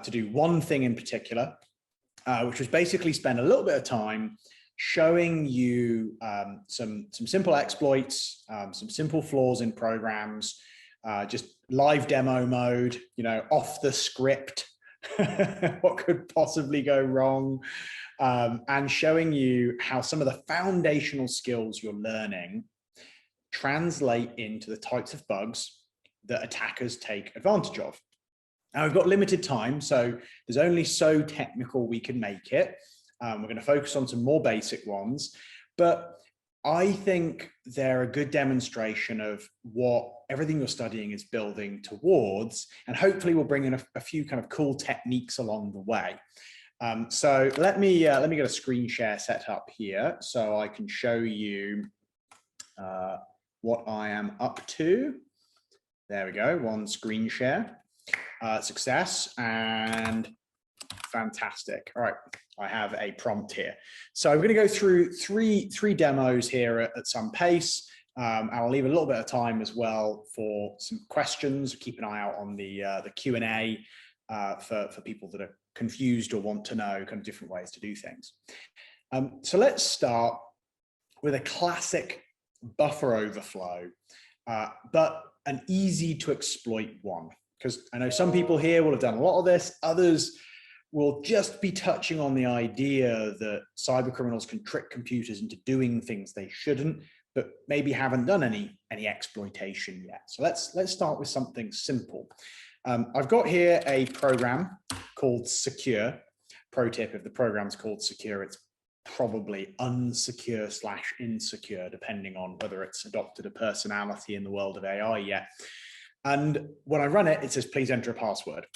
to do one thing in particular, which was basically spend a little bit of time showing you some simple exploits, some simple flaws in programs, just live demo mode, off the script, what could possibly go wrong, and showing you how some of the foundational skills you're learning translate into the types of bugs that attackers take advantage of. Now, we've got limited time, so there's only so technical we can make it. We're going to focus on some more basic ones, but I think they're a good demonstration of what everything you're studying is building towards, and hopefully we'll bring in a few kind of cool techniques along the way. So let me get a screen share set up here so I can show you what I am up to. There we go, one screen share. Success, and fantastic. All right, I have a prompt here. So I'm going to go through three demos here at some pace. And I'll leave a little bit of time as well for some questions. Keep an eye out on the Q&A for people that are confused or want to know kind of different ways to do things. So let's start with a classic buffer overflow, but an easy to exploit one. Because I know some people here will have done a lot of this, others will just be touching on the idea that cyber criminals can trick computers into doing things they shouldn't, but maybe haven't done any exploitation yet. So let's start with something simple. I've got here a program called Secure. Pro tip, if the program's called Secure, it's probably unsecure / insecure, depending on whether it's adopted a personality in the world of AI yet. And when I run it, it says, please enter a password.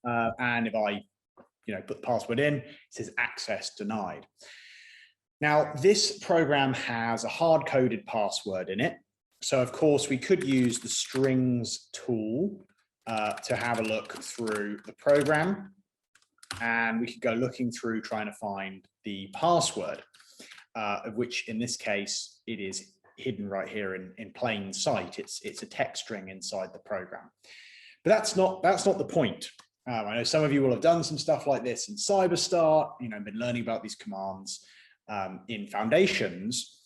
And if I put the password in, it says access denied. Now, this program has a hard-coded password in it. So, of course, we could use the strings tool to have a look through the program. And we could go looking through trying to find the password, of which in this case, it is hidden right here in plain sight. It's a text string inside the program. But that's not the point. I know some of you will have done some stuff like this in CyberStart, been learning about these commands in Foundations.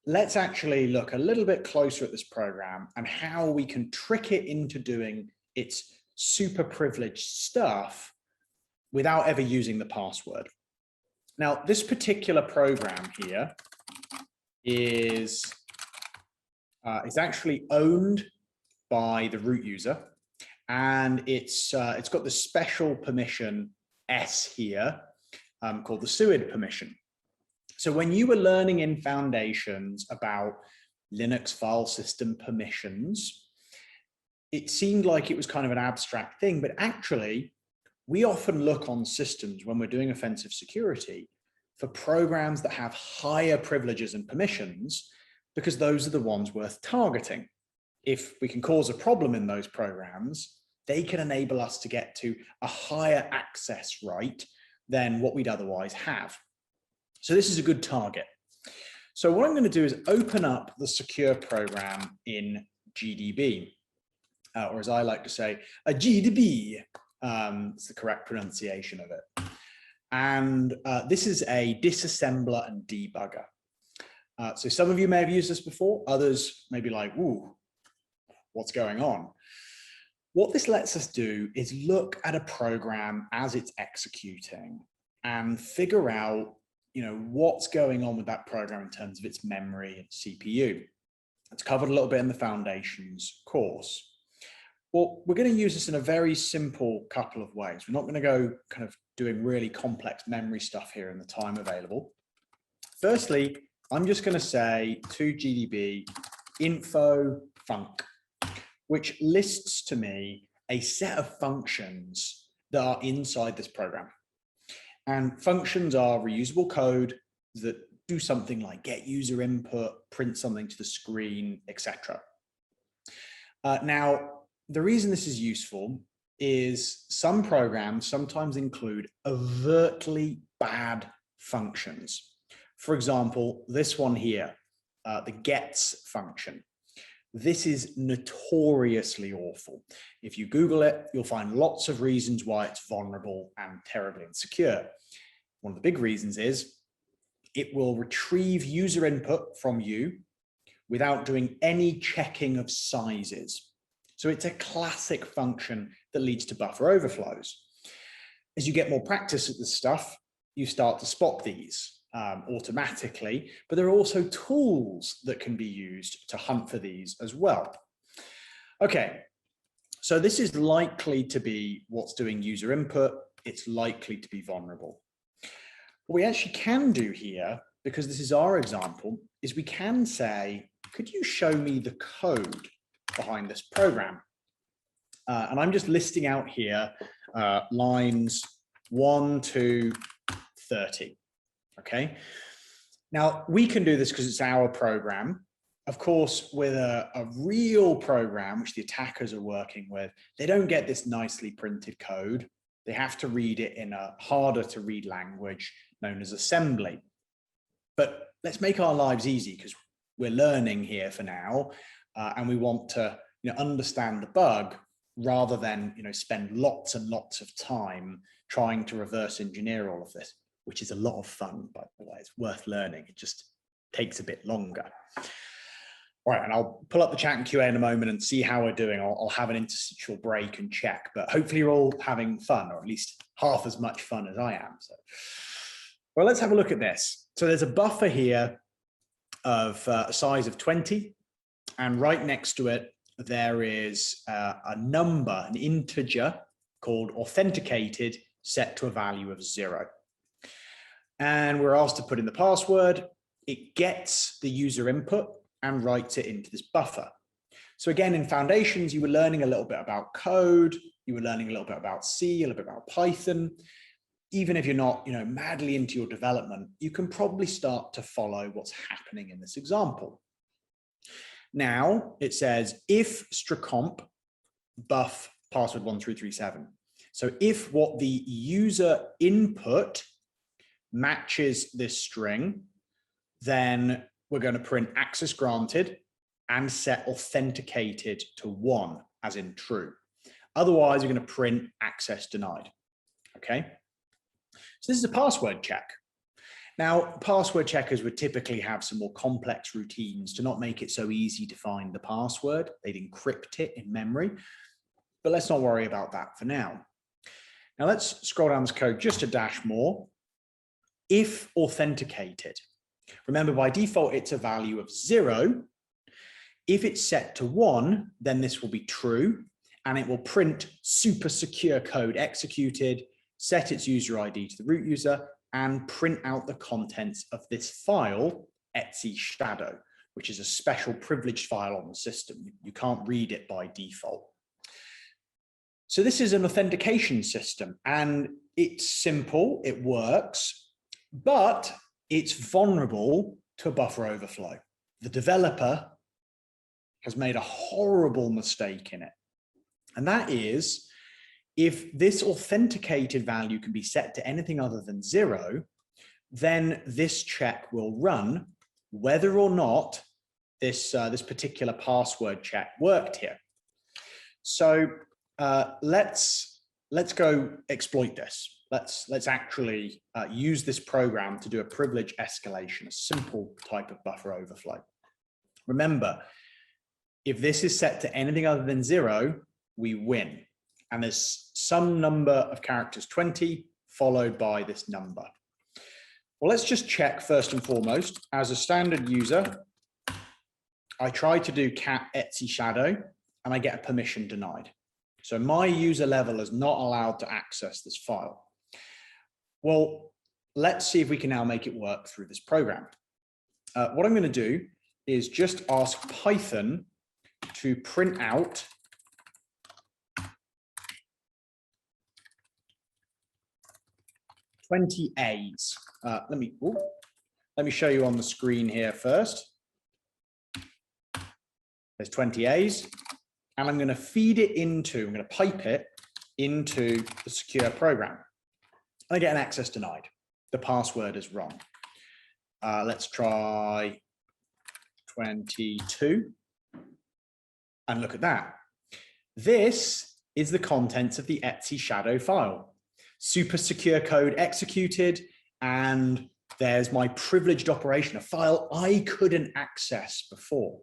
Let's actually look a little bit closer at this program and how we can trick it into doing its super privileged stuff without ever using the password. Now, this particular program here is it's actually owned by the root user, and it's got the special permission S here called the SUID permission. So when you were learning in Foundations about Linux file system permissions, it seemed like it was kind of an abstract thing, but actually we often look on systems when we're doing offensive security for programs that have higher privileges and permissions, because those are the ones worth targeting. If we can cause a problem in those programs, they can enable us to get to a higher access right than what we'd otherwise have. So this is a good target. So what I'm going to do is open up the secure program in GDB, or as I like to say, a GDB. It's the correct pronunciation of it. And this is a disassembler and debugger. So some of you may have used this before, others may be like, ooh, what's going on? What this lets us do is look at a program as it's executing and figure out, what's going on with that program in terms of its memory and CPU. It's covered a little bit in the Foundations course. Well, we're going to use this in a very simple couple of ways. We're not going to go kind of doing really complex memory stuff here in the time available. Firstly, I'm just going to say to GDB info func, which lists to me a set of functions that are inside this program. And functions are reusable code that do something like get user input, print something to the screen, etc. Now, the reason this is useful is some programs sometimes include overtly bad functions. For example, this one here, the gets function. This is notoriously awful. If you Google it, you'll find lots of reasons why it's vulnerable and terribly insecure. One of the big reasons is it will retrieve user input from you without doing any checking of sizes. So it's a classic function that leads to buffer overflows. As you get more practice at this stuff, you start to spot these automatically, but there are also tools that can be used to hunt for these as well. Okay, so this is likely to be what's doing user input. It's likely to be vulnerable. What we actually can do here, because this is our example, is we can say, could you show me the code behind this program? And I'm just listing out here lines 1 to 30. Okay. Now we can do this because it's our program. Of course, with a real program, which the attackers are working with, they don't get this nicely printed code. They have to read it in a harder to read language known as assembly. But let's make our lives easy because we're learning here for now, and we want to understand the bug rather than spend lots and lots of time trying to reverse engineer all of this, which is a lot of fun, by the way. It's worth learning. It just takes a bit longer. All right, and I'll pull up the chat and QA in a moment and see how we're doing. I'll have an interstitial break and check, but hopefully you're all having fun, or at least half as much fun as I am. So, well, let's have a look at this. So there's a buffer here of a size of 20, and right next to it, there is a number, an integer called authenticated, set to a value of 0. And we're asked to put in the password. It gets the user input and writes it into this buffer. So again, in Foundations, you were learning a little bit about code. You were learning a little bit about C, a little bit about Python. Even if you're not, madly into your development, you can probably start to follow what's happening in this example. Now it says if strcomp buff password 1337. So if what the user input matches this string, then we're going to print access granted and set authenticated to 1, as in true. Otherwise, we're going to print access denied. Okay. So this is a password check. Now, password checkers would typically have some more complex routines to not make it so easy to find the password. They'd encrypt it in memory, but let's not worry about that for now. Now let's scroll down this code just a dash more. If authenticated, remember by default, it's a value of 0. If it's set to 1, then this will be true, and it will print super secure code executed, set its user ID to the root user, and print out the contents of this file, etc shadow, which is a special privileged file on the system. You can't read it by default. So this is an authentication system, and it's simple, it works, but it's vulnerable to a buffer overflow. The developer has made a horrible mistake in it. And that is, if this authenticated value can be set to anything other than 0, then this check will run whether or not this particular password check worked here. So let's go exploit this. Let's actually use this program to do a privilege escalation, a simple type of buffer overflow. Remember, if this is set to anything other than 0, we win. And there's some number of characters, 20, followed by this number. Well, let's just check first and foremost. As a standard user, I try to do cat etc shadow, and I get a permission denied. So my user level is not allowed to access this file. Well, let's see if we can now make it work through this program. What I'm going to do is just ask Python to print out A's. Let me show you on the screen here first. There's 20 A's, and I'm going to feed it into, I'm going to pipe it into the secure program. And I get an access denied. The password is wrong. Let's try 22. And look at that. This is the contents of the Etsy shadow file. Super secure code executed, and there's my privileged operation, a file I couldn't access before.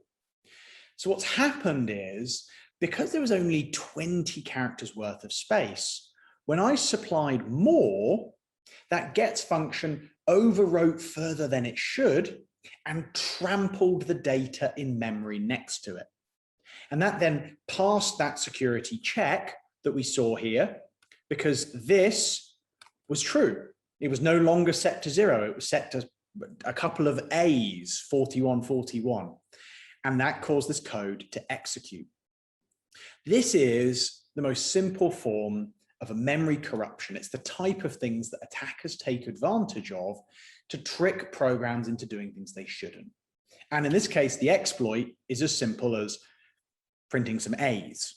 So what's happened is, because there was only 20 characters worth of space, when I supplied more, that gets function overwrote further than it should and trampled the data in memory next to it. And that then passed that security check that we saw here, because this was true. It was no longer set to 0. It was set to a couple of A's, 41, 41. And that caused this code to execute. This is the most simple form of a memory corruption. It's the type of things that attackers take advantage of to trick programs into doing things they shouldn't. And in this case, the exploit is as simple as printing some A's.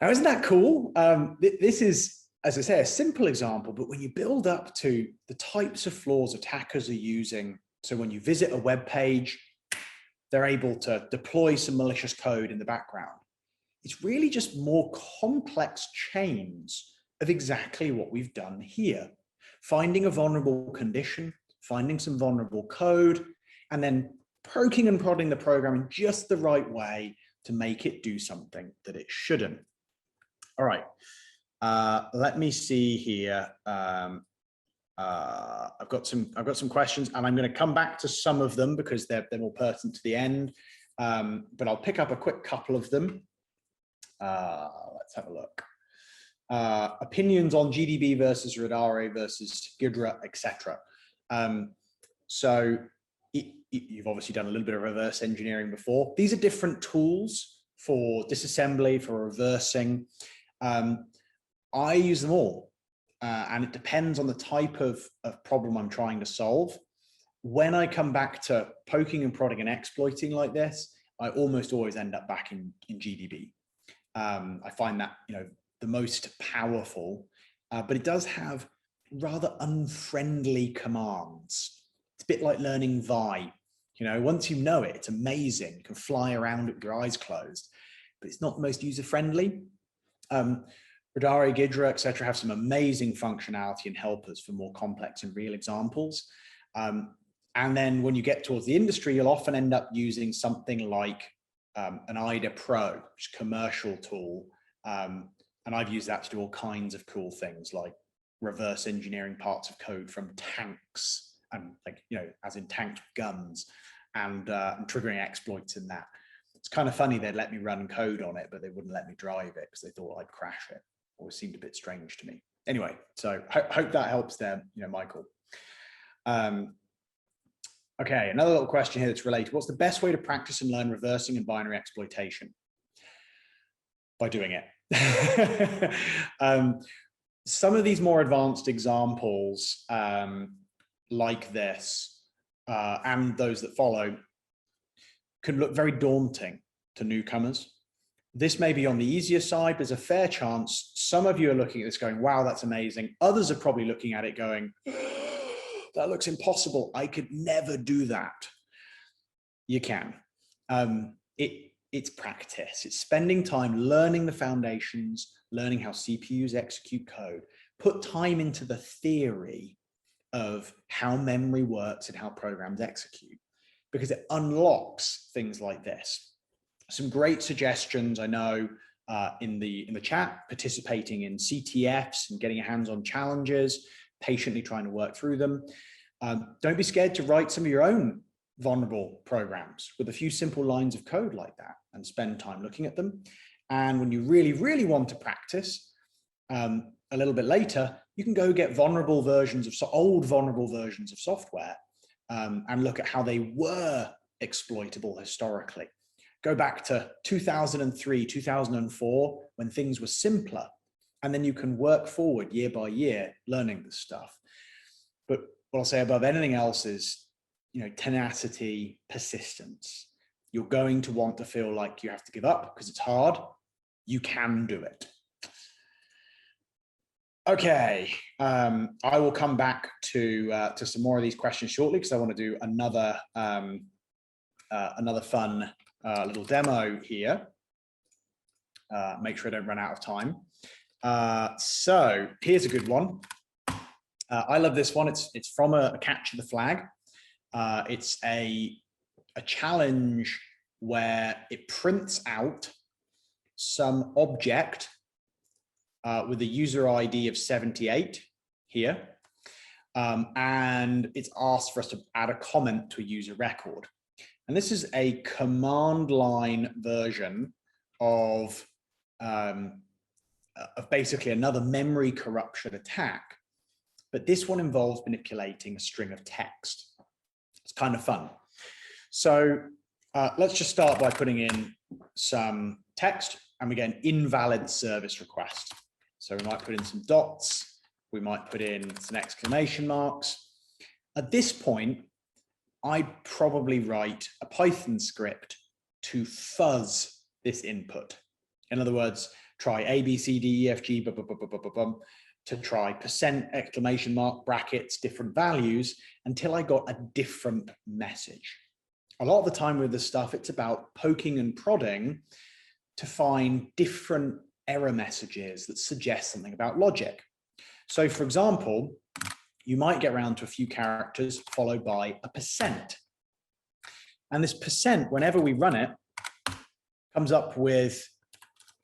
Now, isn't that cool? This is, as I say, a simple example, but when you build up to the types of flaws attackers are using, so when you visit a web page, they're able to deploy some malicious code in the background. It's really just more complex chains of exactly what we've done here. Finding a vulnerable condition, finding some vulnerable code, and then poking and prodding the program in just the right way to make it do something that it shouldn't. All right, let me see here. I've got some questions, and I'm going to come back to some of them because they're more pertinent to the end. But I'll pick up a quick couple of them. Let's have a look. Opinions on GDB versus Radare versus Ghidra, etc. So you've obviously done a little bit of reverse engineering before. These are different tools for disassembly, for reversing. I use them all, and it depends on the type of problem I'm trying to solve. When I come back to poking and prodding and exploiting like this, I almost always end up back in GDB. I find that, the most powerful, but it does have rather unfriendly commands. It's a bit like learning Vi. Once you know it, it's amazing. You can fly around with your eyes closed, but it's not the most user-friendly. Radare, Ghidra, etc. have some amazing functionality and helpers for more complex and real examples. And then when you get towards the industry, you'll often end up using something like an IDA Pro, which is a commercial tool. And I've used that to do all kinds of cool things like reverse engineering parts of code from tanks, and as in tanked guns, and triggering exploits in that. It's kind of funny they'd let me run code on it, but they wouldn't let me drive it because they thought I'd crash it. Always seemed a bit strange to me. Anyway, so hope that helps there, Michael. Okay, another little question here that's related. What's the best way to practice and learn reversing and binary exploitation? By doing it. Some of these more advanced examples like this and those that follow can look very daunting to newcomers. This may be on the easier side. There's a fair chance some of you are looking at this going, wow, that's amazing. Others are probably looking at it going, that looks impossible. I could never do that. You can. It's practice. It's spending time learning the foundations, learning how CPUs execute code, put time into the theory of how memory works and how programs execute, because it unlocks things like this. Some great suggestions I know in the chat, participating in CTFs and getting your hands on challenges, patiently trying to work through them. Don't be scared to write some of your own vulnerable programs with a few simple lines of code like that and spend time looking at them. And when you really, really want to practice a little bit later, you can go get vulnerable versions of old vulnerable versions of software and look at how they were exploitable historically. Go back to 2003, 2004, when things were simpler, and then you can work forward year by year learning this stuff. But what I'll say above anything else is, tenacity, persistence. You're going to want to feel like you have to give up because it's hard. You can do it. Okay, I will come back to some more of these questions shortly because I want to do another fun a little demo here. Make sure I don't run out of time. So here's a good one. I love this one. It's from a Capture the Flag. It's a challenge where it prints out some object with a user ID of 78 here. And it's asked for us to add a comment to a user record. And this is a command line version of basically another memory corruption attack. But this one involves manipulating a string of text. It's kind of fun. So let's just start by putting in some text, and we get an invalid service request. So we might put in some dots. We might put in some exclamation marks. At this point, I'd probably write a Python script to fuzz this input. In other words, try A, B, C, D, E, F, G, to try percent, exclamation mark, brackets, different values until I got a different message. A lot of the time with this stuff, it's about poking and prodding to find different error messages that suggest something about logic. So for example, you might get around to a few characters followed by a percent. And this percent, whenever we run it, comes up with,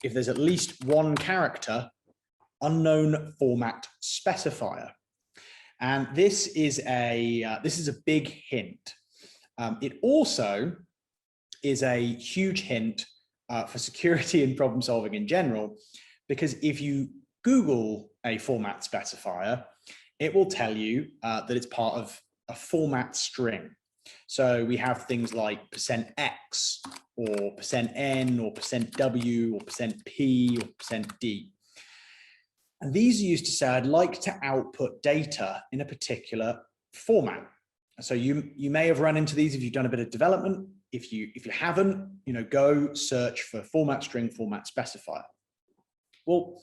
if there's at least one character, unknown format specifier. And this is a big hint. It also is a huge hint for security and problem solving in general, because if you Google a format specifier, it will tell you that it's part of a format string. So we have things like %x or %n or %w or %p or %d. And these are used to say, I'd like to output data in a particular format. So you may have run into these if you've done a bit of development. If you haven't, go search for format string, format specifier. Well,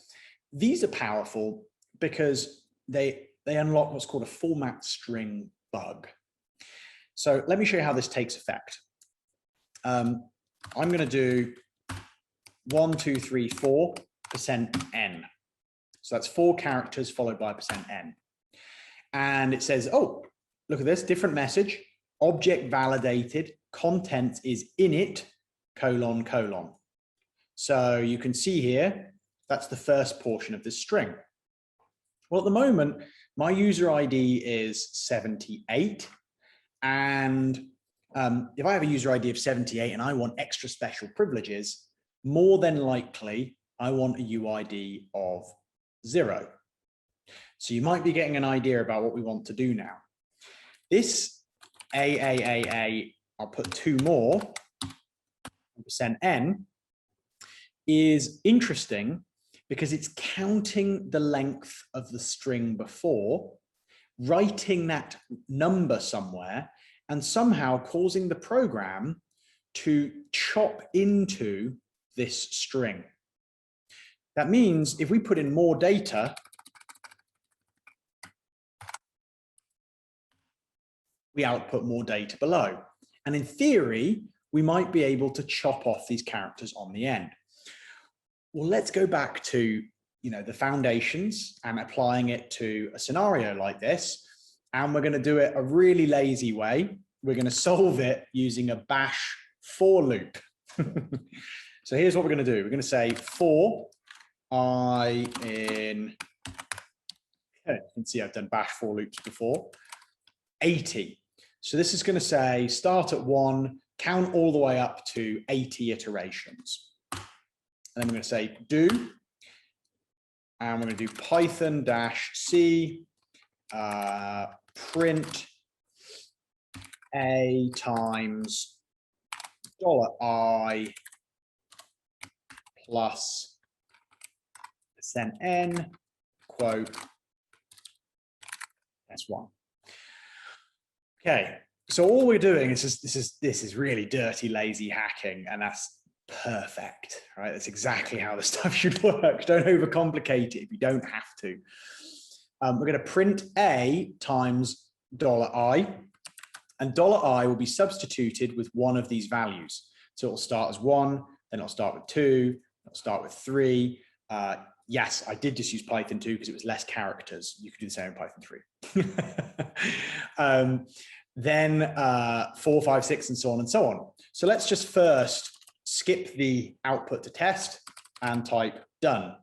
these are powerful because they unlock what's called a format string bug. So let me show you how this takes effect. I'm going to do 1, 2, 3, 4 %n. So that's 4 characters followed by %n. And it says, oh, look at this, different message, object validated, content is init, : : So you can see here, that's the first portion of this string. Well, at the moment, my user ID is 78. And if I have a user ID of 78 and I want extra special privileges, more than likely, I want a UID of 0. So you might be getting an idea about what we want to do now. This AAAA, I'll put 2 more, %n, is interesting because it's counting the length of the string before, writing that number somewhere, and somehow causing the program to chop into this string. That means if we put in more data, we output more data below. And in theory, we might be able to chop off these characters on the end. Well, let's go back to the foundations and applying it to a scenario like this. And we're going to do it a really lazy way. We're going to solve it using a bash for loop. So here's what we're going to do. We're going to say for I in, you can see I've done bash for loops before, 80. So this is going to say start at 1, count all the way up to 80 iterations. And then we're going to say do, and we're going to do Python-C print a times $i plus %n quote S1. Okay, so all we're doing is just, this is really dirty, lazy hacking, and that's perfect, right? That's exactly how the stuff should work. Don't overcomplicate it if you don't have to. We're going to print a times $i, and $i will be substituted with one of these values. So it'll start as 1, then it'll start with 2, it'll start with 3. Yes, I did just use Python 2 because it was less characters. You could do the same in Python 3. Then 4, 5, 6, and so on and so on. So let's just first skip the output to test and type done.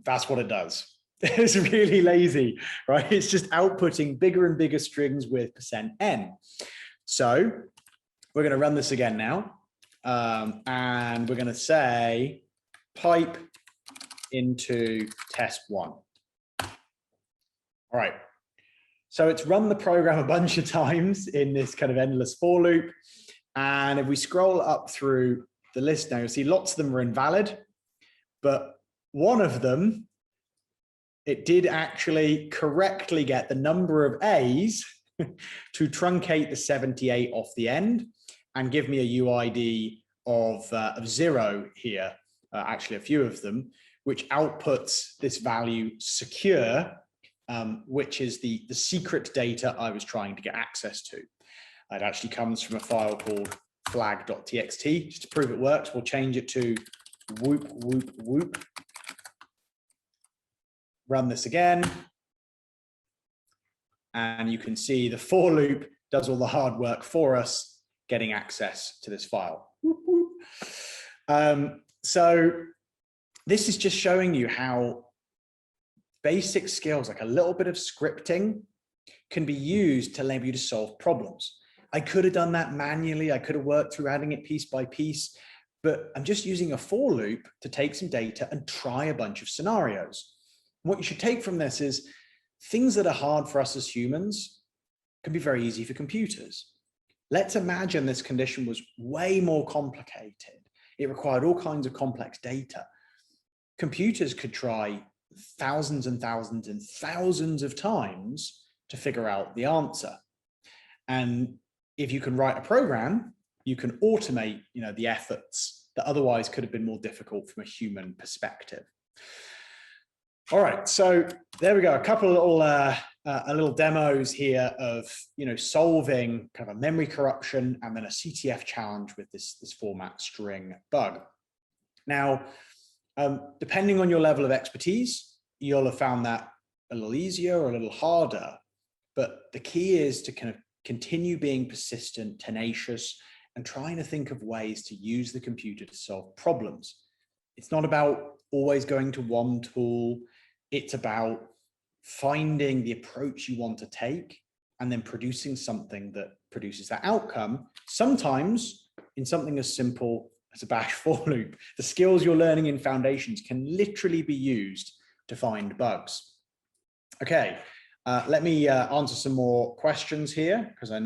That's what it does. It's really lazy, right? It's just outputting bigger and bigger strings with %n. So we're going to run this again now. And we're going to say pipe into test1. All right. So it's run the program a bunch of times in this kind of endless for loop. And if we scroll up through the list now, you'll see lots of them are invalid, but one of them, it did actually correctly get the number of A's to truncate the 78 off the end and give me a UID of 0 here, actually a few of them, which outputs this value secure, which is the secret data I was trying to get access to. It actually comes from a file called flag.txt. Just to prove it works, we'll change it to whoop, whoop, whoop. Run this again. And you can see the for loop does all the hard work for us, getting access to this file. So this is just showing you how basic skills, like a little bit of scripting, can be used to enable you to solve problems. I could have done that manually. I could have worked through adding it piece by piece, but I'm just using a for loop to take some data and try a bunch of scenarios. What you should take from this is things that are hard for us as humans can be very easy for computers. Let's imagine this condition was way more complicated. It required all kinds of complex data. Computers could try thousands and thousands and thousands of times to figure out the answer. And if you can write a program, you can automate, the efforts that otherwise could have been more difficult from a human perspective. All right, so there we go. A couple of little demos here of solving kind of a memory corruption and then a CTF challenge with this format string bug. Now, depending on your level of expertise, you'll have found that a little easier or a little harder. But the key is to kind of continue being persistent, tenacious, and trying to think of ways to use the computer to solve problems. It's not about always going to one tool. It's about finding the approach you want to take and then producing something that produces that outcome, sometimes in something as simple as a bash for loop. The skills you're learning in Foundations can literally be used to find bugs. Okay, let me answer some more questions here, because I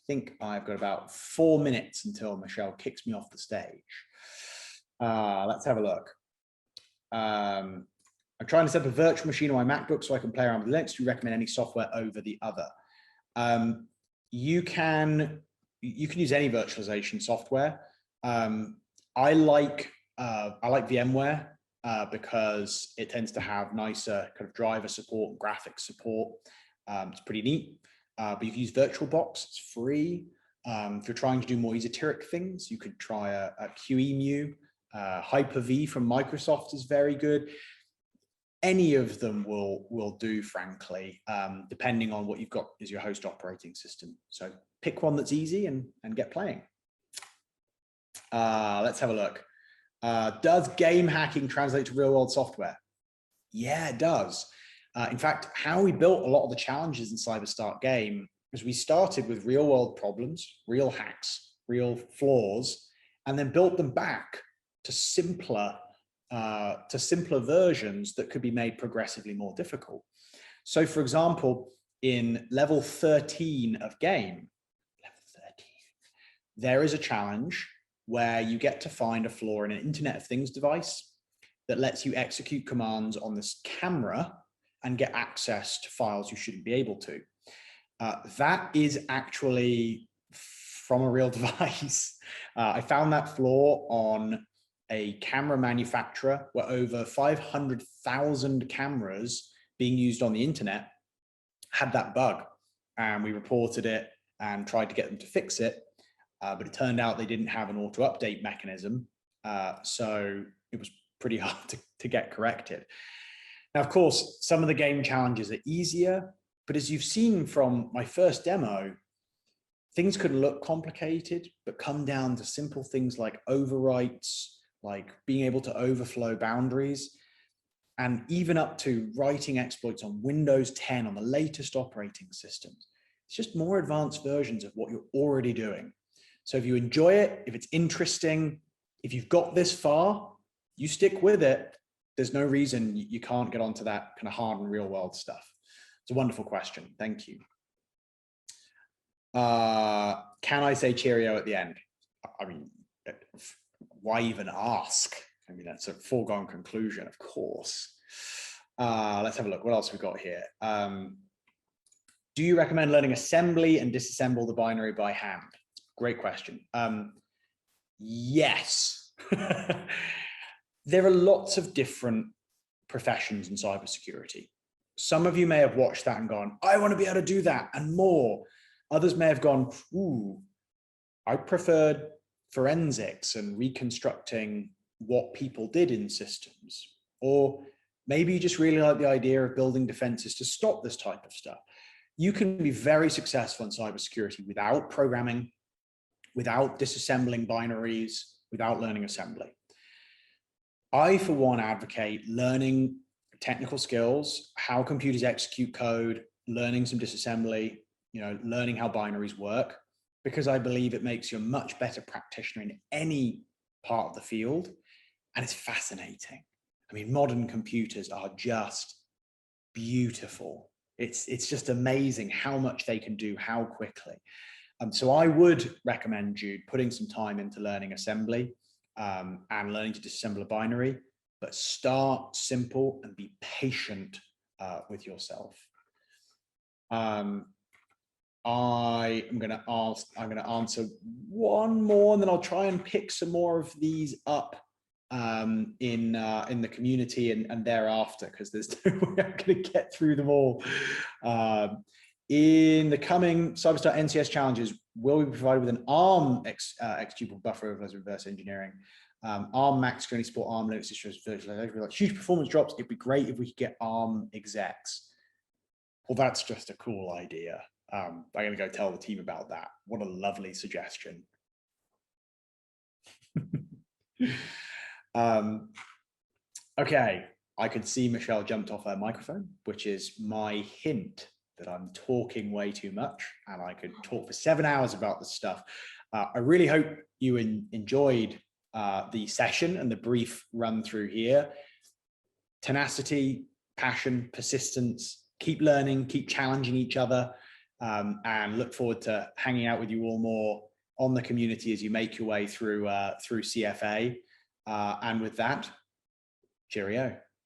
think I've got about 4 minutes until Michelle kicks me off the stage. Let's have a look. I'm trying to set up a virtual machine on my MacBook so I can play around with Linux. Do you recommend any software over the other? You can use any virtualization software. I like VMware because it tends to have nicer kind of driver support and graphics support. It's pretty neat. But you can use VirtualBox. It's free. If you're trying to do more esoteric things, you could try a QEMU. Hyper-V from Microsoft is very good. Any of them will do, frankly, depending on what you've got as your host operating system. So pick one that's easy and get playing. Let's have a look. Does game hacking translate to real world software? Yeah, it does. In fact, how we built a lot of the challenges in CyberStart game is we started with real world problems, real hacks, real flaws, and then built them back to simpler versions that could be made progressively more difficult. So for example, in level 13 of game, there is a challenge where you get to find a flaw in an Internet of Things device that lets you execute commands on this camera and get access to files you shouldn't be able to. That is actually from a real device. I found that flaw on a camera manufacturer where over 500,000 cameras being used on the internet had that bug, and we reported it and tried to get them to fix it. but it turned out they didn't have an auto update mechanism. So it was pretty hard to get corrected. Now, of course, some of the game challenges are easier, but as you've seen from my first demo, things could look complicated, but come down to simple things like overwrites, like being able to overflow boundaries, and even up to writing exploits on Windows 10 on the latest operating systems. It's just more advanced versions of what you're already doing. So if you enjoy it, if it's interesting, if you've got this far, you stick with it. There's no reason you can't get onto that kind of hard and real world stuff. It's a wonderful question. Thank you. Can I say cheerio at the end? I mean, why even ask? I mean, that's a foregone conclusion, of course. Let's have a look. What else we've got here? Do you recommend learning assembly and disassemble the binary by hand? Great question. Yes. There are lots of different professions in cybersecurity. Some of you may have watched that and gone, I want to be able to do that and more. Others may have gone, ooh, I preferred forensics and reconstructing what people did in systems. Or maybe you just really like the idea of building defenses to stop this type of stuff. You can be very successful in cybersecurity without programming, without disassembling binaries, without learning assembly. I, for one, advocate learning technical skills, how computers execute code, learning some disassembly, learning how binaries work, because I believe it makes you a much better practitioner in any part of the field. And it's fascinating. I mean, modern computers are just beautiful. It's just amazing how much they can do, how quickly. So I would recommend you putting some time into learning assembly and learning to disassemble a binary, but start simple and be patient with yourself. I'm going to answer one more, and then I'll try and pick some more of these up in the community and thereafter, because there's no way I'm going to get through them all. In the coming CyberStart NCS challenges, will we be provided with an ARM executable buffer overlays reverse engineering? ARM Max can only support ARM Linux distros virtualization. Like huge performance drops. It'd be great if we could get ARM execs. Well, that's just a cool idea. I'm going to go tell the team about that. What a lovely suggestion. Okay, I could see Michelle jumped off her microphone, which is my hint that I'm talking way too much, and I could talk for 7 hours about this stuff. I really hope you enjoyed the session and the brief run through here. Tenacity, passion, persistence, keep learning, keep challenging each other, and look forward to hanging out with you all more on the community as you make your way through CFA. And with that, cheerio.